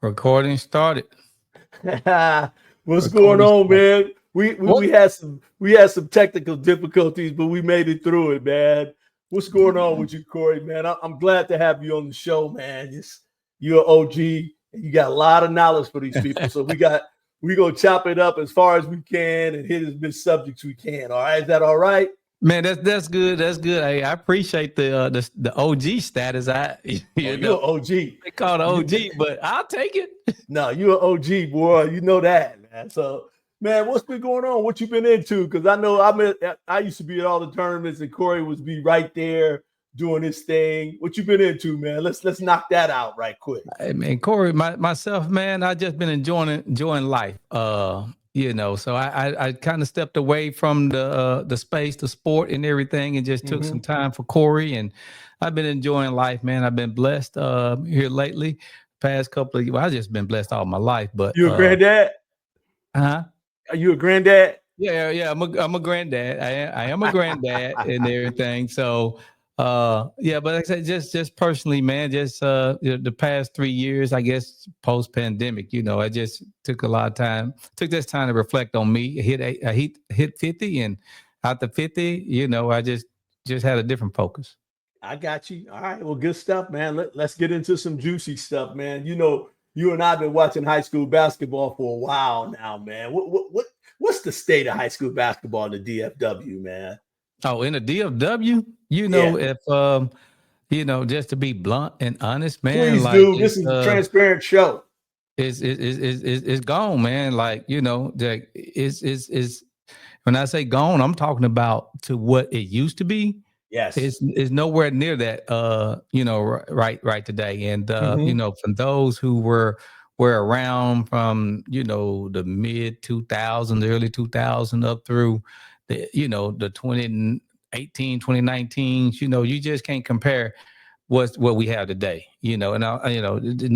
Recording started. What's going Recording on, started. man? We, we What? we had some technical difficulties, but we made it through it, man. What's going on with you, Corey? Man, I'm glad to have you on the show, man. You're an OG, and you got a lot of knowledge for these people. So we gonna chop it up as far as we can and hit as many subjects we can. All right, is that all right? Man, that's good. That's good. Hey, I appreciate the OG status. Oh, You you're know an OG. they call it You, OG, but I'll take it. No, you're an OG, boy. You know that, man. So, man, what's been going on? What you been into? Because I used to be at all the tournaments, and Corey was be right there doing his thing. What you been into, man? Let's knock that out right quick. Hey, man, Corey, myself, man, I just been enjoying life. So I kind of stepped away from the space, the sport, and everything, and just took some Mm-hmm. time for Corey. And I've been enjoying life, man. I've been blessed here lately. Past couple of years, well, I've just been blessed all my life. But You a granddad? huh? Are you a granddad? Yeah. I'm a granddad. I am a granddad and everything. So, yeah. But like I said, just personally, man, the past 3 years, I guess, post pandemic, I just took a lot of time, took this time to reflect on me. I hit 50, and after 50, I just had a different focus. I got you. All right. Well, good stuff, man. Let's get into some juicy stuff, man. You and I've been watching high school basketball for a while now, man. What's the state of high school basketball in the DFW, man? Oh, in the DFW, Yeah. if just to be blunt and honest, man, Please like do. This is a transparent show. it's gone, man. Like, that is when I say gone, I'm talking about to what it used to be. Yes. It's nowhere near that right today. And Mm-hmm. for those who were around from, the mid 2000s, the early 2000s up through the 2018, 2019s, you just can't compare what we have today, and no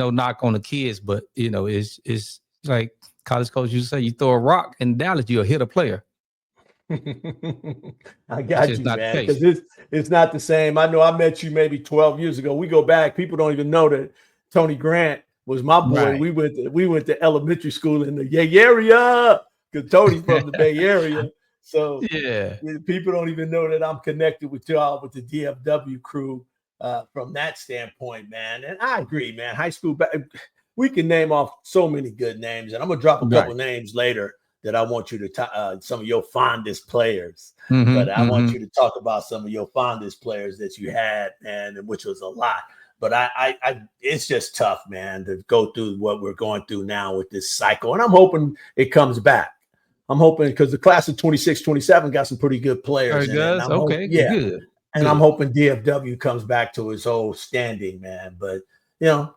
knock on the kids, but it's like college coach used to say, you throw a rock in Dallas, you'll hit a player. I That's got just you, not the man. case. Because it's not the same. I know I met you maybe 12 years ago. We go back. People don't even know that Tony Grant was my boy. Right. We went to elementary school in the Bay Area because Tony from the Bay Area. So Yeah. people don't even know that I'm connected with y'all with the DFW crew from that standpoint, man. And I agree, man. High school, we can name off so many good names, and I'm gonna drop a couple Right. names later that I want you to some of your fondest players. But Mm-hmm. I want Mm-hmm. you to talk about some of your fondest players that you had, man, and which was a lot. But it's just tough, man, to go through what we're going through now with this cycle. And I'm hoping it comes back. I'm hoping because the class of 26, 27 got some pretty good Oh, players it in it. And does. I'm hoping, Okay. yeah, Good. and I'm Good. hoping DFW comes back to its old standing, man. But you know,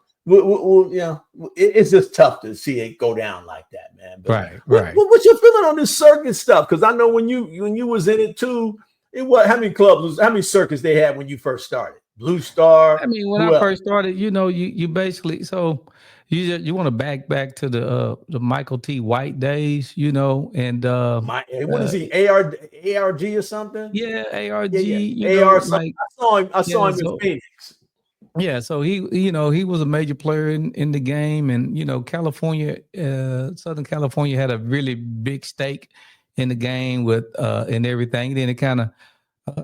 it's just tough to see it go down like that, man. But Right. Right. what's your feeling on this circus stuff? Because I know when you was in it too, how many circus they had when you first started? Blue Star, I mean, when I who else? first started, you basically, so you want to back to the Michael T. White days, and What is uh he? ARG or something? yeah, Yeah, ARG, yeah. AR. like, I yeah, saw him in so Phoenix. yeah, so he was a major player in the game, and California, Southern California had a really big stake in the game with and everything. Then it kind of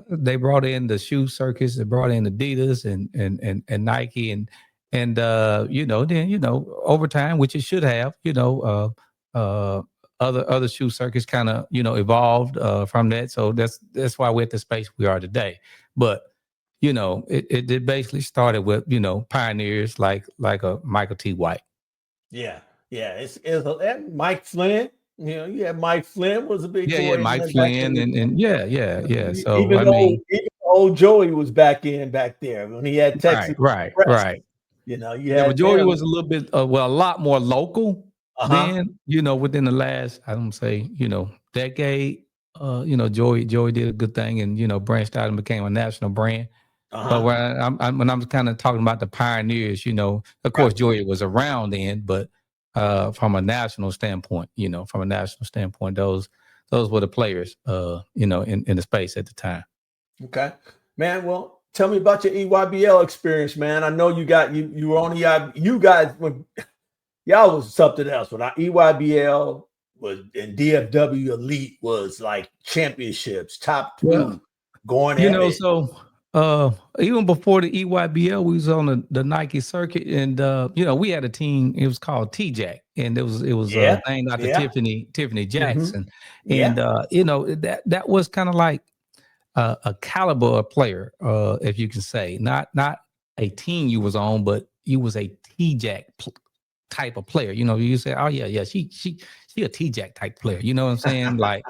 they brought in the shoe circus, they brought in Adidas and Nike, then over time, which it should have, other shoe circus kind of evolved from that. So that's why we're at the space we are today. But it basically started with pioneers like a Michael T. White. Yeah, yeah. And Mike Flynn. Yeah, Mike Flynn was a big Yeah, boy Mike back Flynn, in and yeah. So even I mean, even old Joey was back there when he had Texas Express. right. You Yeah, but had Joey them. was a little bit, a lot more local Uh-huh. then, within the last, I don't say, decade. Joey did a good thing and, branched out and became a national brand. But Uh-huh. when I'm kind of talking about the pioneers, of Right. course, Joey was around then, but from a national standpoint, those were the players, in the space at the time. Okay. Man, well, tell me about your EYBL experience, man. I know you were on the you guys when y'all was something else. When our EYBL was and DFW Elite was like championships, top Well, two, going at it. so even before the EYBL, we was on the Nike circuit, and we had a team. It was called T-Jack, and it was Yeah, named after yeah, Tiffany hmm, Jackson, and yeah. that was kind of like a caliber of player, if you can say, not a team you was on, but you was a T-Jack type of player. You say, oh yeah, she a T-Jack type player. You know what I'm saying? Like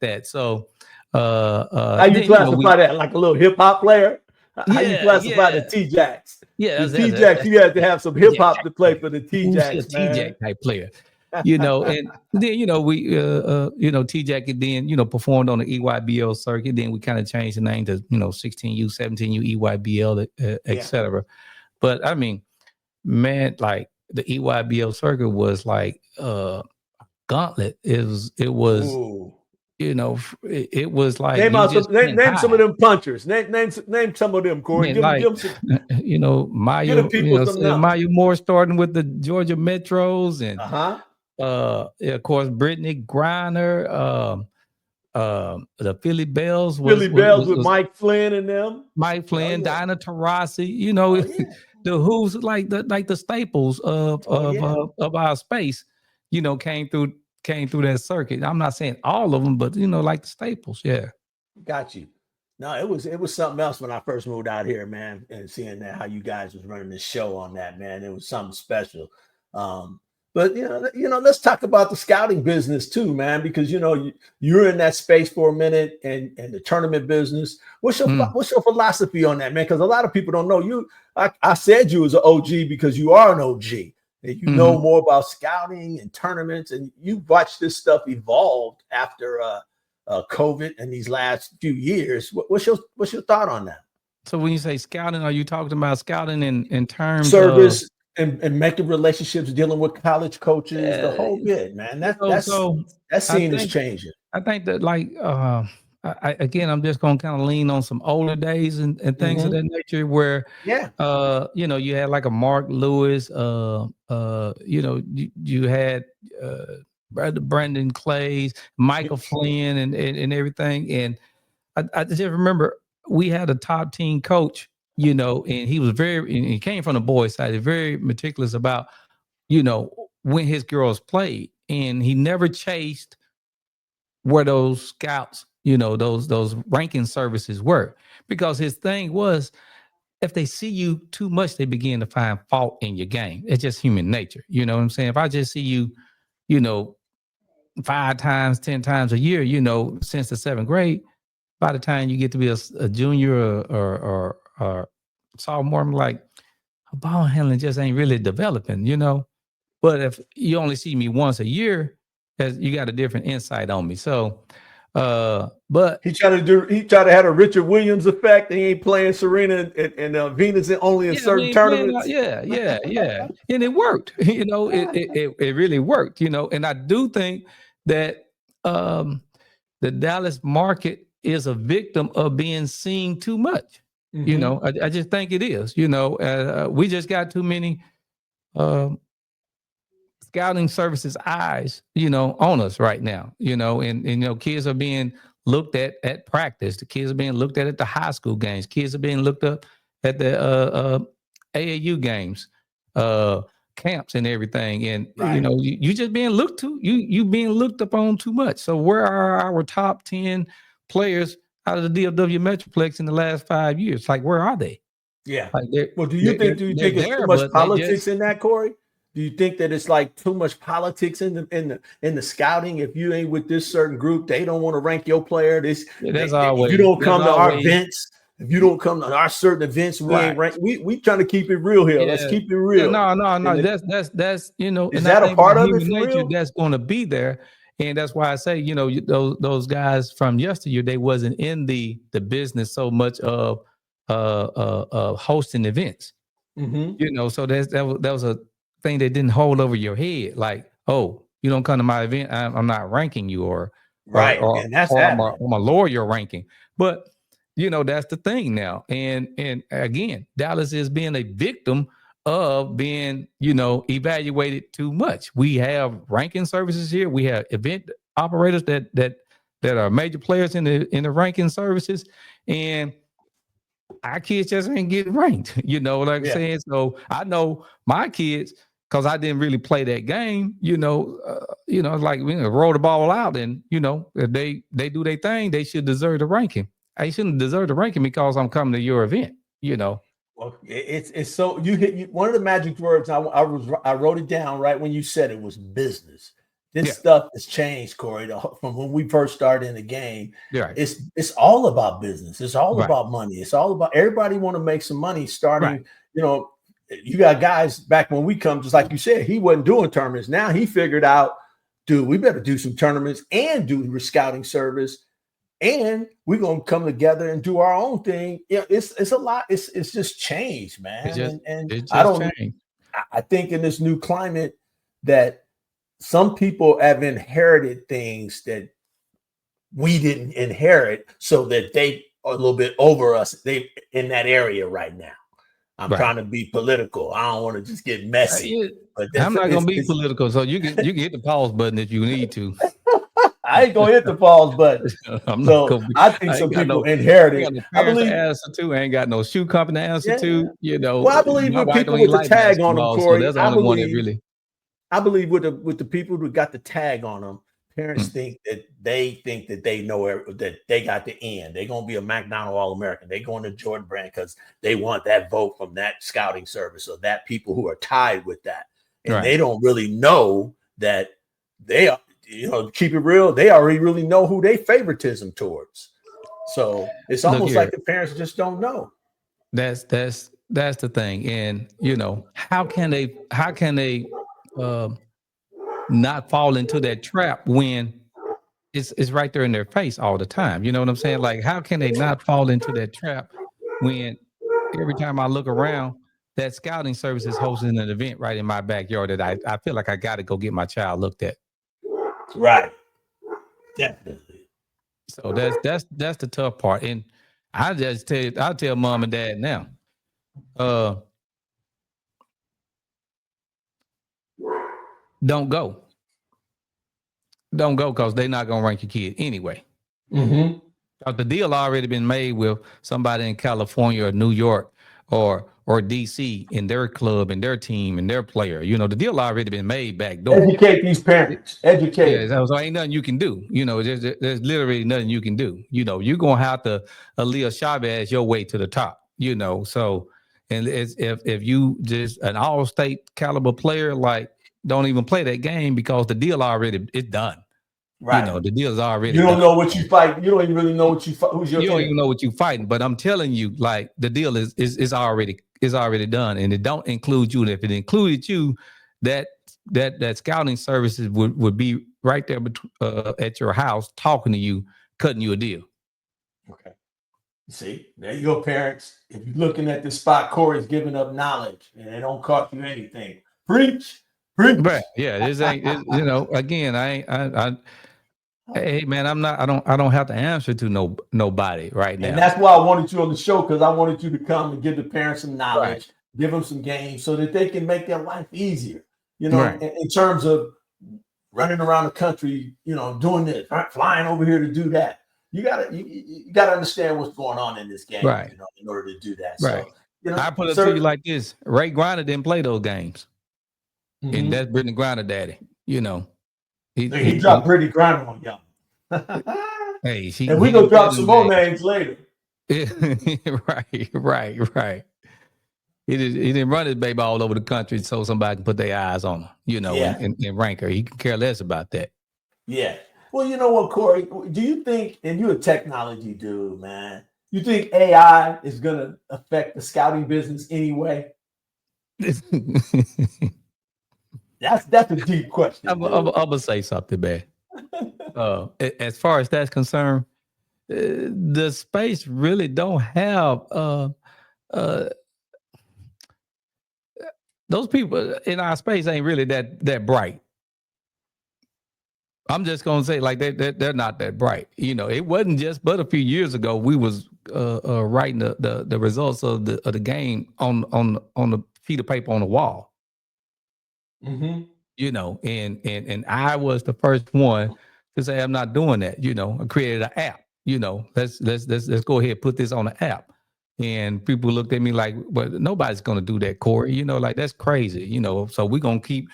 that. So How you then we classify that? Like a little hip hop player? How you yeah classify yeah the T Jacks? yeah The T Jacks, you had to that's have some hip T-Jack hop type to play player. for the T Ooh, she a Jacks, T-Jack man. type player. And then we T-Jack and then performed on the EYBL circuit. Then we kind of changed the name to 16U, 17U EYBL, Yeah. etc. But I mean, man, like the EYBL circuit was like gauntlet. It was Ooh. it was like Name you out just some name, can't name some of hide. them punchers. Name some of them, I Corey. mean, Give like them some, give Maya, them people some numbers. Maya Moore starting with the Georgia Metros, and Uh-huh. of course Brittany Griner, the Philly Bells Philly Bells with was Mike Flynn and them. Mike Oh Flynn, yeah. Dinah Taurasi, Oh yeah. the who's like the staples of Oh yeah. of our space, came through that circuit. I'm not saying all of them, but like the staples, yeah. Got you. No, it was something else when I first moved out here, man, and seeing that how you guys was running this show on that, man. It was something special. Um, but let's talk about the scouting business too, man, because you're in that space for a minute and the tournament business. What's your Mm, what's your philosophy on that, man? Because a lot of people don't know you. I said you was an OG because you are an OG. And you know mhm. more about scouting and tournaments, and you've watched this stuff evolve after COVID in these last few years. What's your thought on that? So when you say scouting, are you talking about scouting in terms of Service and making relationships, dealing with college coaches, the uh, whole bit, man. That that's so that I scene is think changing. I think that like again, I'm just gonna kind of lean on some older days and things of Hmm. that nature where Yeah, you had like a Mark Lewis, you had uh Brother Brandon Clays, Michael Flynn, and everything. And I just remember we had a top team coach, and he was and he came from the boys' side, very meticulous about, when his girls played. And he never chased where those scouts, those ranking services were. Because his thing was, if they see you too much, they begin to find fault in your game. It's just human nature. You know what I'm saying? If I just see you, you know, 5 times, 10 times a year, since the 7th grade, by the time you get to be a junior or sophomore, I'm like, ball handling just ain't really developing. But if you only see me once a year, you got a different insight on me. So, but he tried to have a Richard Williams effect. He ain't playing Serena and Venus only in yeah, we certain ain't playing. tournaments. Yeah, and it worked. It really worked. And I do think that um, the Dallas market is a victim of being seen too much. Hmm. I just think it is. We just got too many um, scouting services eyes, on us right now, and kids are being looked at practice. The kids are being looked at the high school games. Kids are being looked up at the AAU games, uh, camps and everything. And, Right. you just being looked to, you being looked upon too much. So where are our top 10 players out of the DFW Metroplex in the last 5 years? Like, where are they? Yeah. Like they're, Well, do you they're, think they're, do you they're think it's too there, much but they politics just, in that, Corey? Do you think that it's like too much politics in the scouting? If you ain't with this certain group, they don't want to rank your player. If you don't there's come to our always, events, if you don't come to our certain events, we ain't right. rank. We trying to keep it real here. Let's Yeah. keep it Yeah, real. no. And That's is and I that a think by part of it human for nature, real? that's going to be there. And that's why I say, those guys from yesteryear, they wasn't in the business so much of hosting events. Hmm. So that was a thing that didn't hold over your head. Like, oh, you don't come to my event, I'm not ranking you, or or Right, or and that's or happening. I'm a lower your ranking. But that's the thing now. And again, Dallas is being a victim of being, evaluated too much. We have ranking services here. We have event operators that are major players in the ranking services, and our kids just ain't getting ranked. Like I'm Yeah. saying. So I know my kids, because I didn't really play that game. It's like we roll the ball out, and if they do their thing, they should deserve the ranking. I shouldn't deserve the ranking because I'm coming to your event. Well, it's so you hit one of the magic words. I wrote it down right when you said it was business. This Yeah. stuff has changed, Corey, from when we first started in the game. Yeah. Right. It's all about business. It's all Right. about money. It's all about everybody want to make some money. Starting, Right. You got guys back when we come, just like you said, he wasn't doing tournaments. Now he figured out, dude, we better do some tournaments and do scouting service. And we're gonna come together and do our own thing. Yeah, it's a lot. It's just changed, man. It just I don't. changed. I think in this new climate that some people have inherited things that we didn't inherit, so that they are a little bit over us. They in that area right now. I'm trying to be political. I don't want to just get messy. But I'm not gonna be political, so you can hit the pause button if you need to. I ain't gonna hit the pause button. I think some people inherited. I believe to answer to. I ain't got no shoe company to answer to. Well, I believe with people with the tag on them, Corey. So that's the only one that really. I believe with the people who got the tag on them, parents think that they know that they got the end. They're gonna be a McDonald All-American. They going to Jordan Brand because they want that vote from that scouting service or that people who are tied with that, and they don't really know that they are. Keep it real. They already really know who they favoritism towards. So it's almost like the parents just don't know. That's the thing. And how can they not fall into that trap when it's right there in their face all the time? You know what I'm saying? Like, how can they not fall into that trap when every time I look around, that scouting service is hosting an event right in my backyard that I feel like I got to go get my child looked at. Right. Definitely. So that's the tough part. And I'll tell mom and dad now. Don't go because they're not gonna rank your kid anyway. Mm-hmm. The deal already been made with somebody in California or New York or DC in their club and their team and their player. The deal already been made back door. Educate these parents. Educate. Yeah, so ain't nothing you can do. There's literally nothing you can do. You're gonna have to Aaliyah Chavez your way to the top. So and if you just an all-state caliber player, like, don't even play that game because the deal already is done. Right. The deal is already. You don't know what you fight. You don't even really know what you fight. Who's your You don't even know what you're fighting. But I'm telling you, like, the deal is already done, and it don't include you. And if it included you, that scouting services would be right there at your house talking to you, cutting you a deal. Okay. See, there you go, parents. If you're looking at this spot, Corey's giving up knowledge, and it don't cost you anything. Preach. Right. Yeah. This ain't. Again, hey man, I don't have to answer to nobody right now. And that's why I wanted you on the show, because I wanted you to come and give the parents some knowledge, give them some games so that they can make their life easier. In terms of running around the country, doing this, flying over here to do that. You gotta understand what's going on in this game, right? In order to do that. Right. So, I put it to you like this: Ray Grinder didn't play those games, and that's Brittany Grinder daddy. He dropped Brittany Grinder on y'all. Hey, and we gonna drop some more names later. Right. He didn't run his baby all over the country so somebody can put their eyes on him, and rank her. He can care less about that. Yeah. Well, you know what, Corey? Do you think, and you're a technology dude, man, you think AI is gonna affect the scouting business anyway? That's a deep question. I'm gonna say something, man. As far as that's concerned, the space really don't have those people in our space ain't really that bright. I'm just gonna say, like, they're not that bright. It wasn't just but a few years ago we was writing the results of the game on the sheet of paper on the wall. Mm-hmm. And I was the first one to say I'm not doing that. I created an app. Let's go ahead and put this on an app. And people looked at me like, well, nobody's gonna do that, Corey. Like that's crazy. So we're gonna keep,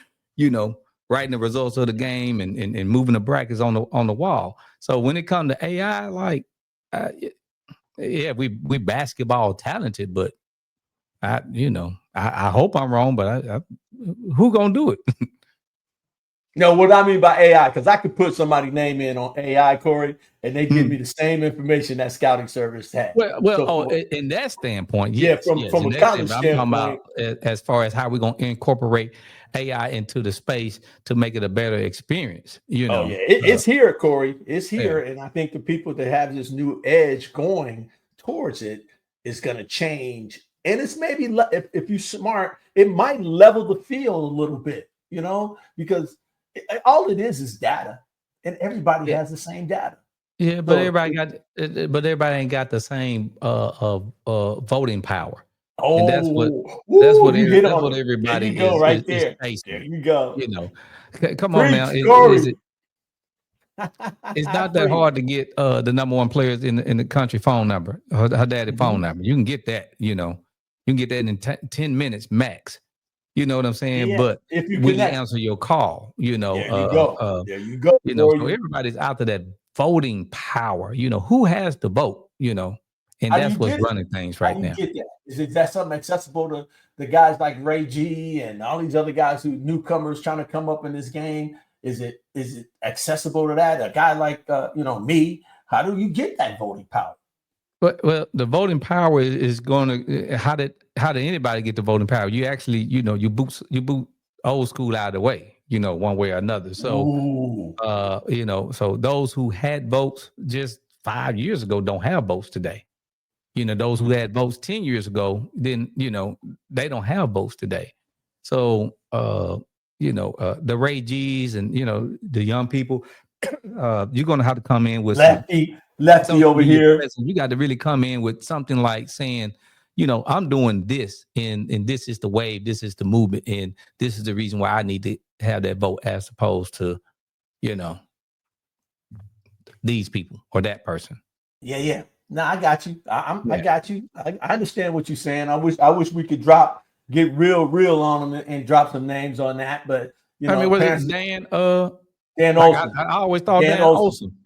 writing the results of the game and moving the brackets on the wall. So when it comes to AI, like, yeah, we basketball talented, but I hope I'm wrong, but who gonna do it? No, what I mean by AI, because I could put somebody's name in on AI, Corey, and they give me the same information that scouting service had. Well, in that standpoint, yes, from in a that college standpoint, I'm talking about standpoint, as far as how we're gonna incorporate AI into the space to make it a better experience. oh yeah, it's here, Corey. It's Yeah. here, and I think the people that have this new edge going towards it is going to change. And it's maybe if you're smart, it might level the field a little bit, because all it is data, and everybody Yeah. has the same data. Yeah, but everybody ain't got the same voting power, and that's what You hit that's on what it. There you everybody go, right is there. There chasing. you go. You know, come on now, Preach, is Corey. it? It's not that Preach. hard to get the number one players in the country phone number, her daddy phone number. You can get that. You can get that in 10 minutes max. You know what I'm saying? Yeah, But if you will he connect. answer your call? There you go. There you go, So Corey. everybody's out to that voting power. Who has the vote? And How do that's you what's get it? running things How right do you now. get that? Is that something accessible to the guys like Ray G and all these other guys who newcomers trying to come up in this game? Is it accessible to that? A guy like me, how do you get that voting power? Well, the voting power is going to how did anybody get the voting power? You actually, you boot old school out of the way, one way or another. So, Ooh. so those who had votes just 5 years ago don't have votes today. Those who had votes 10 years ago, then, they don't have votes today. So, the Ray G's and, the young people, you're going to have to come in with some Lefty social over media here. presence. You got to really come in with something like saying, I'm doing this and this is the wave, this is the movement, and this is the reason why I need to have that vote as opposed to, these people or that person. Yeah. No, I got you. I Yeah. got you. I understand what you're saying. I wish we could get real on them and drop some names on that. But I mean, was it parents, Dan? Dan Like Olson. I always thought Dan Dan Olson. Olson,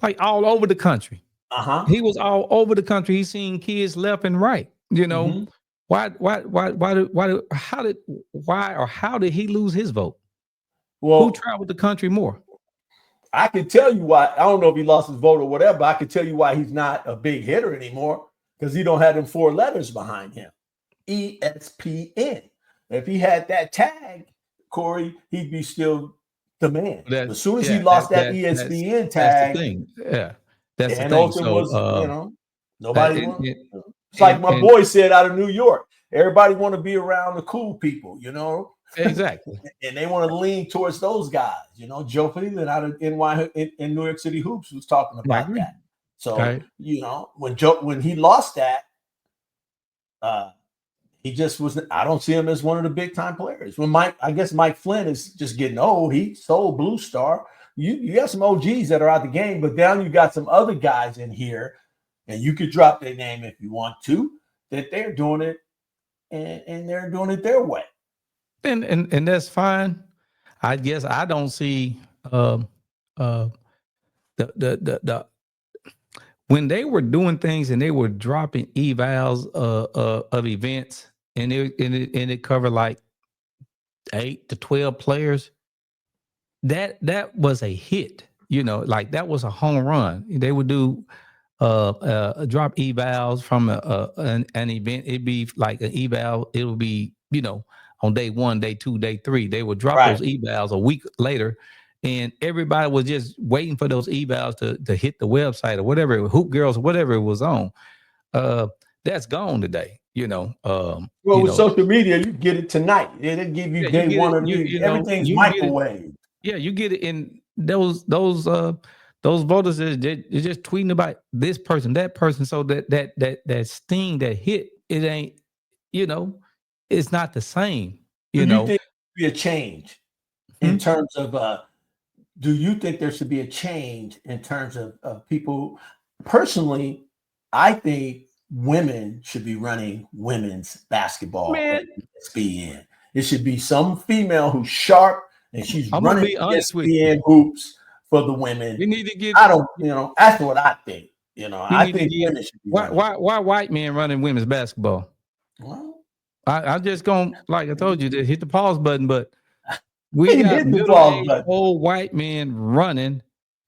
like all over the country. Uh-huh. He was all over the country. He's seeing kids left and right. Mm-hmm. How did he lose his vote? Well, Who traveled the country more? I can tell you why. I don't know if he lost his vote or whatever, but I can tell you why he's not a big hitter anymore, because he don't have them 4 letters behind him. ESPN. If he had that tag, Corey, he'd be still the man. As soon as he lost that ESPN that's tag, the thing. Yeah, that's the Dan thing. Olson So, was, nobody wanted. It's like my and boy said out of New York. Everybody want to be around the cool people, exactly. and they want to lean towards those guys. Joe Freeland out of in New York City Hoops was talking I about agree. that. So, Right. when he lost that, he just was. I don't see him as one of the big time players. I guess Mike Flynn is just getting old. He sold Blue Star. You got some OGs that are out the game, but now you got some other guys in here, and you could drop their name if you want to, that they're doing it, and they're doing it their way. And that's fine. I guess I don't see the when they were doing things and they were dropping evals of events and it covered like 8 to 12 players. That was a hit. Like that was a home run. They would do drop evals from an event. It'd be like an eval. It would be on day 1, day 2, day 3. They would drop Right. those evals a week later, and everybody was just waiting for those evals to hit the website or whatever, Hoop Girls, whatever it was on. That's gone today. Well, with social media, you get it tonight. They give you day one of the everything's microwave. Yeah, you get it in those voters is just tweeting about this person, that person. So that sting, that hit, it ain't, it's not the same. Do You you know, think there should be a change in Hmm? terms of do you think there should be a change in terms of people? Personally, I think women should be running women's basketball on Man, ESPN. It should be some female who's sharp and she's I'm gonna running be honest with you. ESPN hoops for the women. We need to get I don't, that's what I think. we I need to think get women should be why running. why white men running women's basketball? Well, I'm just gonna, like I told you, to hit the pause button, but we I ain't got hitting the ball, middle-aged but old white men running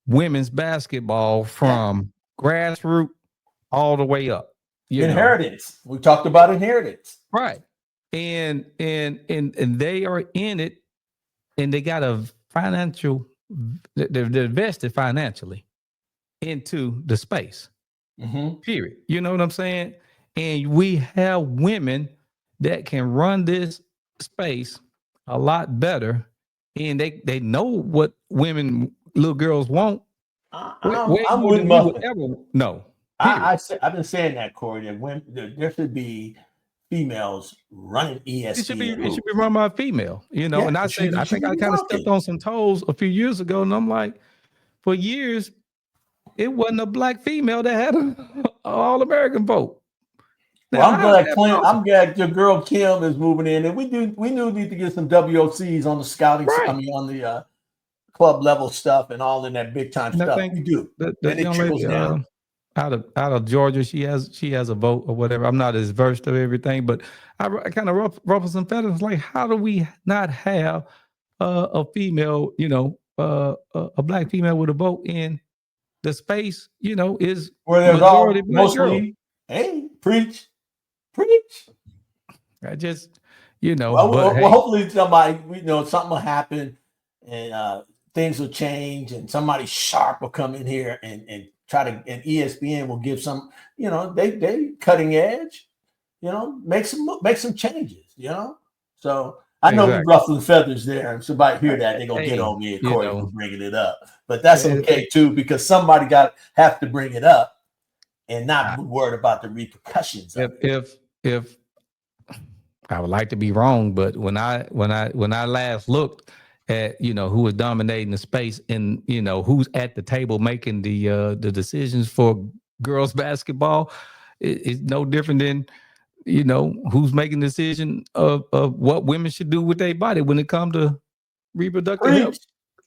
women's basketball yeah, from grassroots all the way up. You know, inheritance. We talked about inheritance. right? And they are in it, and they got a financial. They're invested financially into the space. Mm-hmm. Period. You know what I'm saying? And we have women that can run this space a lot better, and they know what women, little girls want way I'm more with than we would Muffin. ever know. Period. I've been saying that, Corey, that when there should be females running ESPN It should hoops. be run by a female, you know. Yeah, And I said, I she think I be kind of stepped working. on some toes a few years ago, and I'm like, for years, it wasn't a black female that had a all American vote. Well, Now, I'm how's glad that Clint. I'm possible? glad your girl Kim is moving in, and we need to get some WOCs on the scouting. I Right. mean, on the club level stuff and all in that big time And I stuff. think We do, the and it young trickles lady down. out of Georgia, she has a vote or whatever. I'm not as versed of everything, but I kind of ruffle some feathers. Like, how do we not have a female, a black female with a vote in the space? You know, is Where there's majority all black girls. mostly, hey, preach, preach. I just, you know, but Well, hey, hopefully somebody, something will happen and things will change and somebody sharp will come in here and try to, and ESPN will give some, they cutting edge, make some changes, So I know we exactly. ruffling feathers there, and somebody hear that they're gonna get Hey, on me and you Corey for know, bringing it up, but that's eh, okay too because somebody got have to bring it up and eh, not be worried about the repercussions of if it. if I would like to be wrong, but when I last looked at, who was dominating the space, and who's at the table making the decisions for girls basketball, it's no different than who's making the decision of what women should do with their body when it comes to reproductive health. Preach,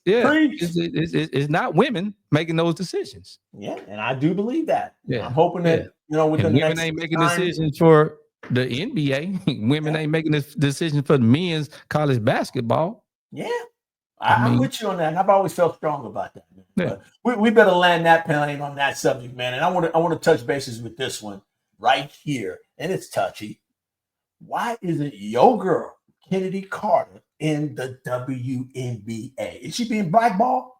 Yeah, preach. it's not women making those decisions. Yeah, and I do believe that. I'm Yeah, hoping yeah. that within And the women next ain't making time. decisions for the NBA. Women Yeah, ain't making this decision for the men's college basketball. yeah. I I'm mean, with you on that. And I've always felt strong about that, man. yeah, But we better land that plane on that subject, man. And I want to touch bases with this one right here, and it's touchy. Why isn't your girl Kennedy Carter in the WNBA? Is she being blackballed?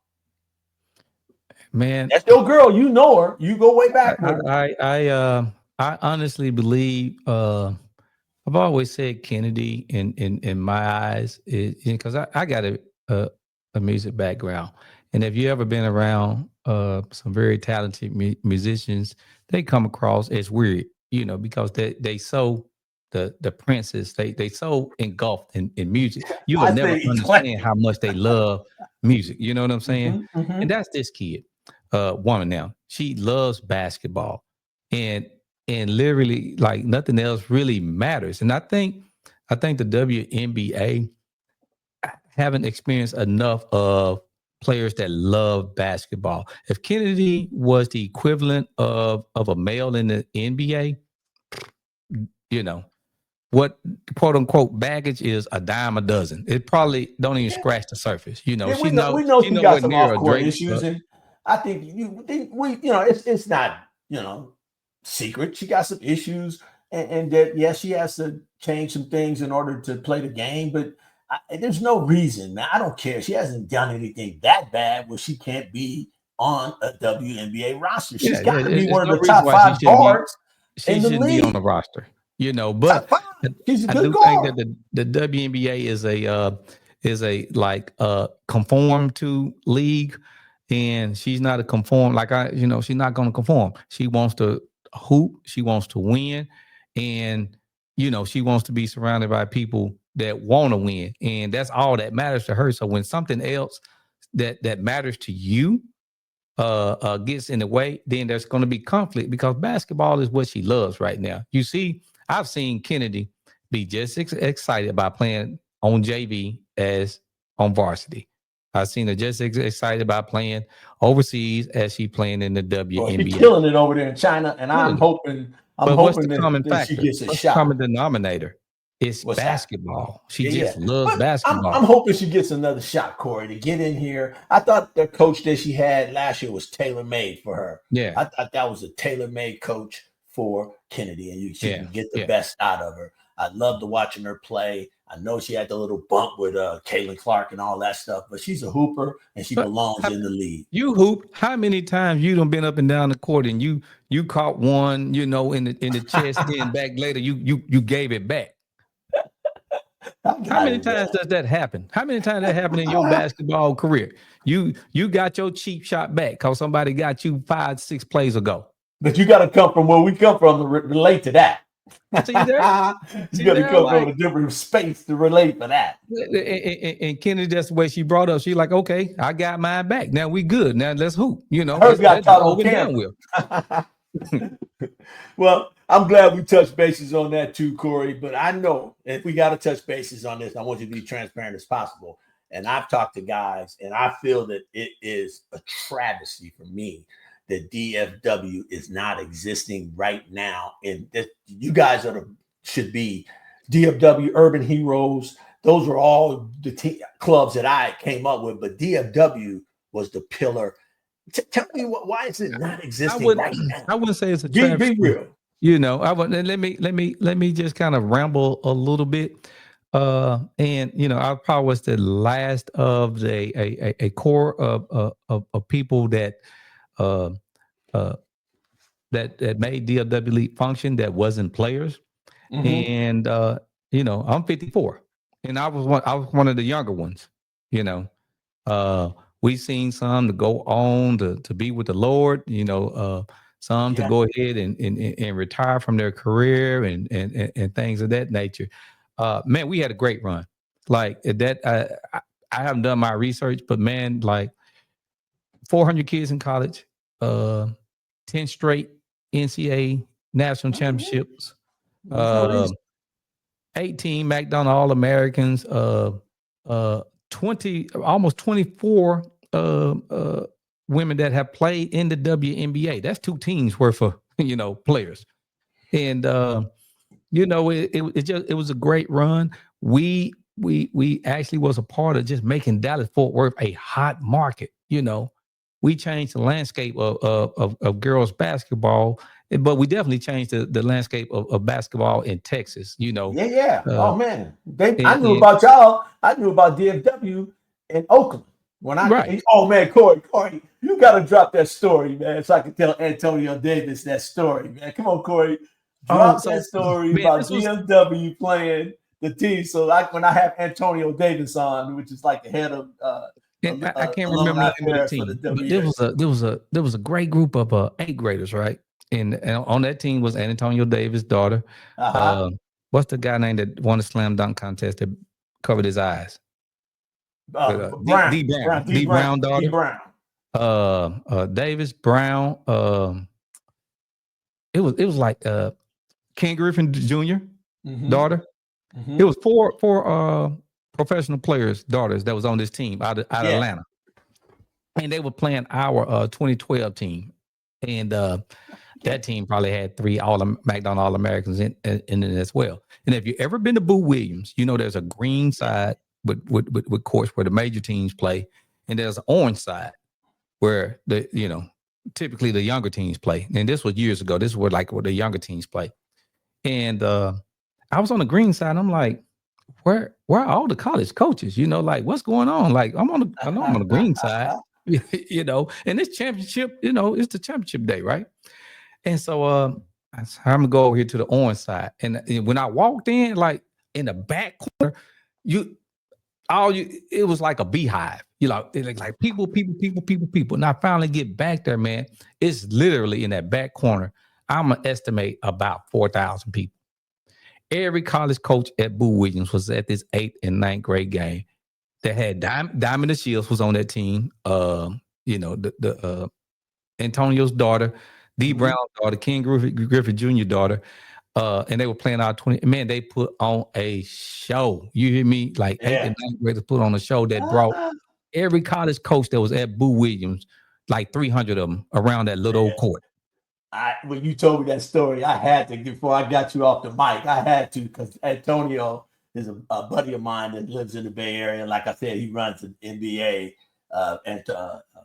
man. That's your girl. You know her. You go way I back with her. I honestly believe. I've always said Kennedy in my eyes, because I got a music background, and if you ever been around some very talented musicians, they come across as weird, because they so the princess, they so engulfed in music, you will I never say understand eclectic. how much they love music. You know what I'm saying? And Mm-hmm. that's this kid, woman. Now she loves basketball, and literally, like, nothing else really matters. And I think the WNBA haven't experienced enough of players that love basketball. If Kennedy was the equivalent of a male in the NBA, you know, what quote unquote baggage is a dime a dozen. It probably don't even Yeah. scratch the surface. Yeah, we know She's she got nowhere some near off a court Drake. issues, and I think it's not secret. She got some issues, and that yes, she has to change some things in order to play the game. But there's no reason, man. I don't care. She hasn't done anything that bad where she can't be on a WNBA roster. She's Yeah, got to be there's one of no the reason top why five guards she in the shouldn't be on the league. roster, Top but five. She's a I good do think that guard. the WNBA is a like conform to league, and she's not a conform, like, she's not going to conform. She wants to hoop, she wants to win, and she wants to be surrounded by people that want to win, and that's all that matters to her. So when something else that matters to you gets in the way, then there's going to be conflict, because basketball is what she loves right now. You see, I've seen Kennedy be just excited about playing on JV as on varsity. I've seen her just excited about playing overseas as she playing in the Well, she's WNBA. killing it over there in China, and I'm Literally. hoping, I'm But what's the hoping common that she factor? gets a What's the shot. common denominator? It's What's that? basketball. She Yeah, yeah. just loves But I'm basketball. hoping she gets another shot, Corey, to get in here. I thought the coach that she had last year was tailor made for her. Yeah, I thought that was a tailor made coach for Kennedy, and she yeah, can get the yeah. best out of her. I loved watching her play. I know she had the little bump with Caitlin Clark and all that stuff, but she's a hooper and she But belongs in the league. you hoop. How many times you done been up and down the court and you caught one, in the chest, then back later you gave it back. I How got many it, man. times does that happen? How many times that happened in your basketball career? You got your cheap shot back because somebody got you 5, 6 plays ago. But you got to come from where we come from to relate to that. See there? You See got to there? come Like, from a different space to relate for that. and Kennedy, that's the way she brought up. She like, okay, I got mine back. Now we good. Now let's hoop. Hers got That's caught on over and done camera. with. Well, I'm glad we touched bases on that too, Corey. But I know if we got to touch bases on this, I want you to be transparent as possible. And I've talked to guys, and I feel that it is a travesty for me that DFW is not existing right now. And that you guys should be DFW Urban Heroes. Those are all the clubs that I came up with, but DFW was the pillar. Tell me why is it not existing right now? I wouldn't say it's a Be travesty. real. I would let me just kind of ramble a little bit. And I probably was the last of a core of people that uh that made DFW League function that wasn't players. Mm-hmm. And I'm 54, and I was one of the younger ones. You know, we seen some to go on to be with the Lord. Some to go ahead and retire from their career and things of that nature. Man, we had a great run. Like that, I haven't done my research, but man, like 400 kids in college, 10 straight NCAA national championships, There's no reason. 18 McDonald All Americans, 20, almost 24 women that have played in the WNBA. That's 2 teams worth of players, and it was a great run. We actually was a part of just making Dallas Fort Worth a hot market. We changed the landscape of girls basketball, but we definitely changed the landscape of basketball in Texas. Yeah. Uh, Oh man, I knew and about y'all. I knew about DFW in Oakland when I right. came. Oh man, Corey, you got to drop that story, man, so I can tell Antonio Davis that story, man. Come on, Corey, drop that story Man, about this was DFW playing the team. So like when I have Antonio Davis on, which is like the head of and I can't remember alumni the name of the affairs for the team, but there WA. was a great group of 8th graders, right? And on that team was Antonio Davis' daughter. Uh-huh. What's the guy name that won the slam dunk contest that covered his eyes? D Brown D daughter. Brown. Davis Brown. It was like Ken Griffin Jr. Mm-hmm. daughter. Mm-hmm. It was four professional players' daughters that was on this team out of Atlanta, and they were playing our 2012 team, and that team probably had 3 McDonald All Americans in it as well. And if you ever been to Boo Williams, there's a green side with courts where the major teams play, and there's an orange side where typically the younger teams play. And this was years ago. This is where the younger teams play. And I was on the green side. And I'm like, where are all the college coaches? Like what's going on? Like I know I'm on the green side, and this championship, it's the championship day, right? And so I'm gonna go over here to the orange side. And when I walked in, like in the back corner, it was like a beehive. Like people. And I finally get back there, man. It's literally in that back corner. I'm gonna estimate about 4,000 people. Every college coach at Boo Williams was at this 8th and ninth grade game. That had Diamond and Shields was on that team. The Antonio's daughter, D Mhm. Brown's daughter, Ken Griffith Jr. daughter. And they were playing our 20. Man, they put on a show. You hear me? Like 8th Yeah. and ninth graders put on a show that brought Ah, every college coach that was at Boo Williams, like 300 of them around that little old man. court. When you told me that story, I had to before I got you off the mic. I had to because Antonio is a buddy of mine that lives in the Bay Area. Like I said, he runs an NBA and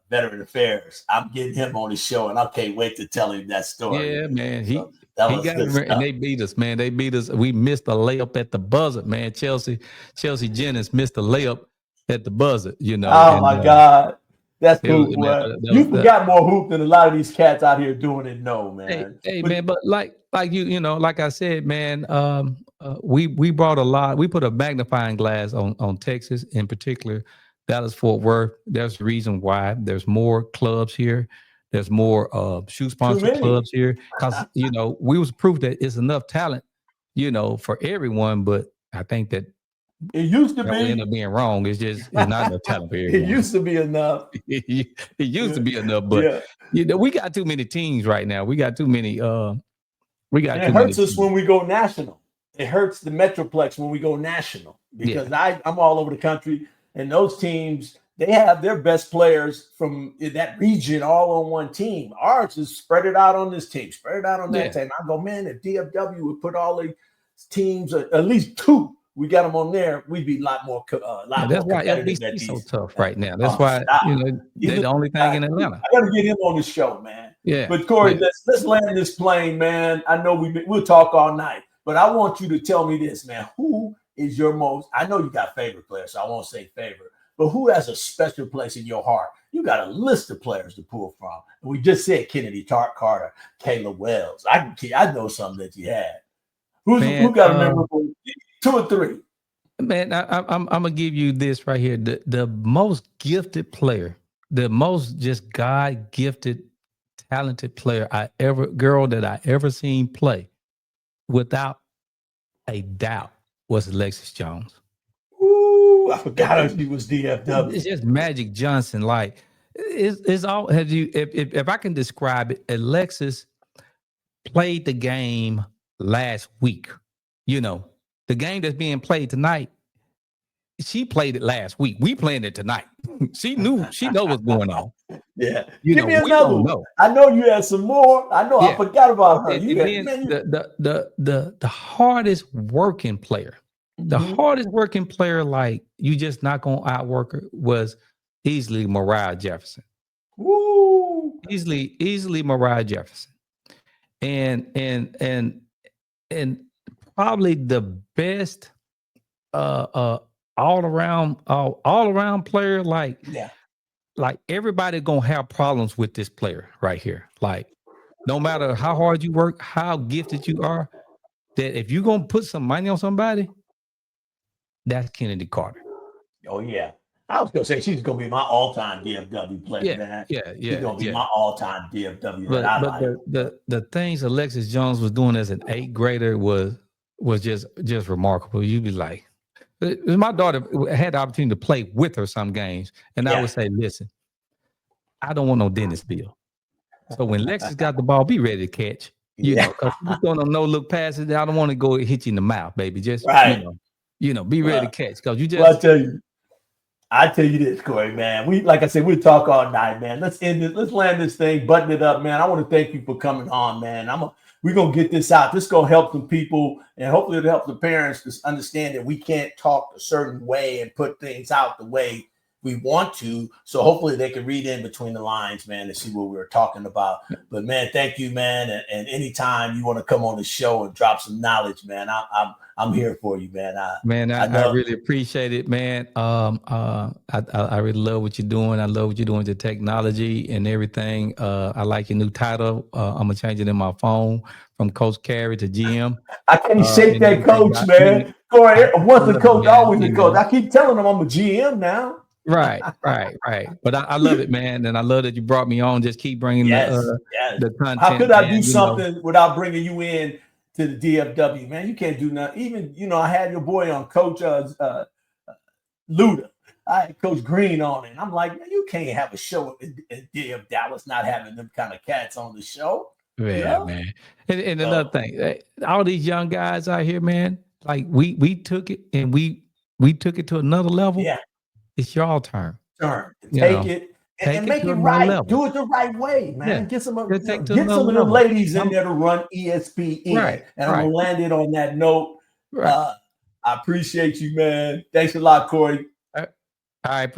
Veteran Affairs. I'm getting him on the show, and I can't wait to tell him that story. Yeah, man. So that He was got good it, and stuff. they beat us, man. They beat us. We missed a layup at the buzzer, man. Chelsea Jennings missed a layup at the buzzer, Oh and my God. That's it was, hoop, man. boy. You forgot more hoop than a lot of these cats out here doing it. No, man. Hey, But man. But like like I said, man. We brought a lot. We put a magnifying glass on Texas, in particular, Dallas Fort Worth. There's a reason why there's more clubs here. There's more shoe too sponsor many. clubs here because we was proof that it's enough talent, for everyone. But I think that It used to we end be. up being wrong. It's not enough talent for It everyone. used to be enough. It used to be enough, but Yeah. we got too many teams right now. We got too many. We got And it too many hurts us teams. when we go national. It hurts the Metroplex when we go national because I'm all over the country, and those teams, they have their best players from that region all on one team. Ours is spread it out on this team, spread it out on that team. I go, man, if DFW would put all the teams, at least two, we got them on there, we'd be a lot more That's why competitive at FBC so these. tough right now. That's Oh, why stop. they're the only thing in Atlanta. I got to get him on the show, man. Yeah. But Corey, Yeah. let's land this plane, man. I know we'll talk all night, but I want you to tell me this, man. Who is your most? I know you got favorite players, so I won't say favorite, but who has a special place in your heart? You got a list of players to pull from. And we just said Kennedy Carter, Caleb Wells. I know something that you had. Who got a memorable 2 or 3? Man, I'm gonna give you this right here. The most gifted player, the most just God gifted, talented player girl that I ever seen play, without a doubt, was Alexis Jones. Ooh, I forgot she was DFW. It's just Magic Johnson. Like it's all. Have you? If I can describe it, Alexis played the game last week. The game that's being played tonight, she played it last week. We playing it tonight. She know what's going on. Yeah. Give me another one. Know. I know you had some more. I know I forgot about her. The hardest working player, the hardest working player, like you just not gonna outwork her, was easily Mariah Jefferson. Woo. Easily Mariah Jefferson. And probably the best all around player, like everybody gonna have problems with this player right here. Like no matter how hard you work, how gifted you are, that if you're gonna put some money on somebody, that's Kennedy Carter. Oh yeah. I was gonna say she's gonna be my all-time DFW player, man. She's gonna be my all-time DFW. But the things Alexis Jones was doing as an 8th grader was just remarkable. You'd be like, my daughter had the opportunity to play with her some games, and I would say, listen, I don't want no dentist bill. So when Lexus got the ball, be ready to catch. Because you're gonna no-look passes. I don't want to go hit you in the mouth, baby. Just be ready to catch. Because you just. Well, I tell you this, Corey, man. Like I said, we'll talk all night, man. Let's end it. Let's land this thing, button it up, man. I want to thank you for coming on, man. We're gonna get this out. This is gonna help some people, and hopefully it'll help the parents to understand that we can't talk a certain way and put things out the way we want to. So hopefully they can read in between the lines, man, and see what we were talking about. But man, thank you, man. And anytime you want to come on the show and drop some knowledge, man, I'm here for you, man. I really appreciate it, man. I really love what you're doing. I love what you're doing with the technology and everything. I like your new title. I'm gonna change it in my phone from Coach Carey to GM. I can't shake that coach, man. Corey, once a coach, always a coach. I keep telling them I'm a GM now. Right. But I love it, man, and I love that you brought me on. Just keep bringing the content. How could I do something without bringing you in to the DFW, man. You can't do nothing. Even, I had your boy on, Coach Luda. I had Coach Green on it. And I'm like, man, you can't have a show in DF Dallas not having them kind of cats on the show. Yeah, man. And another thing, all these young guys out here, man, like we took it and we took it to another level. Yeah. It's your turn. Take it and make it right. Level. Do it the right way, man. Yeah. Get some of the ladies in there to run ESPN. Right. And I'm gonna land it on that note. Right. I appreciate you, man. Thanks a lot, Corey. All right.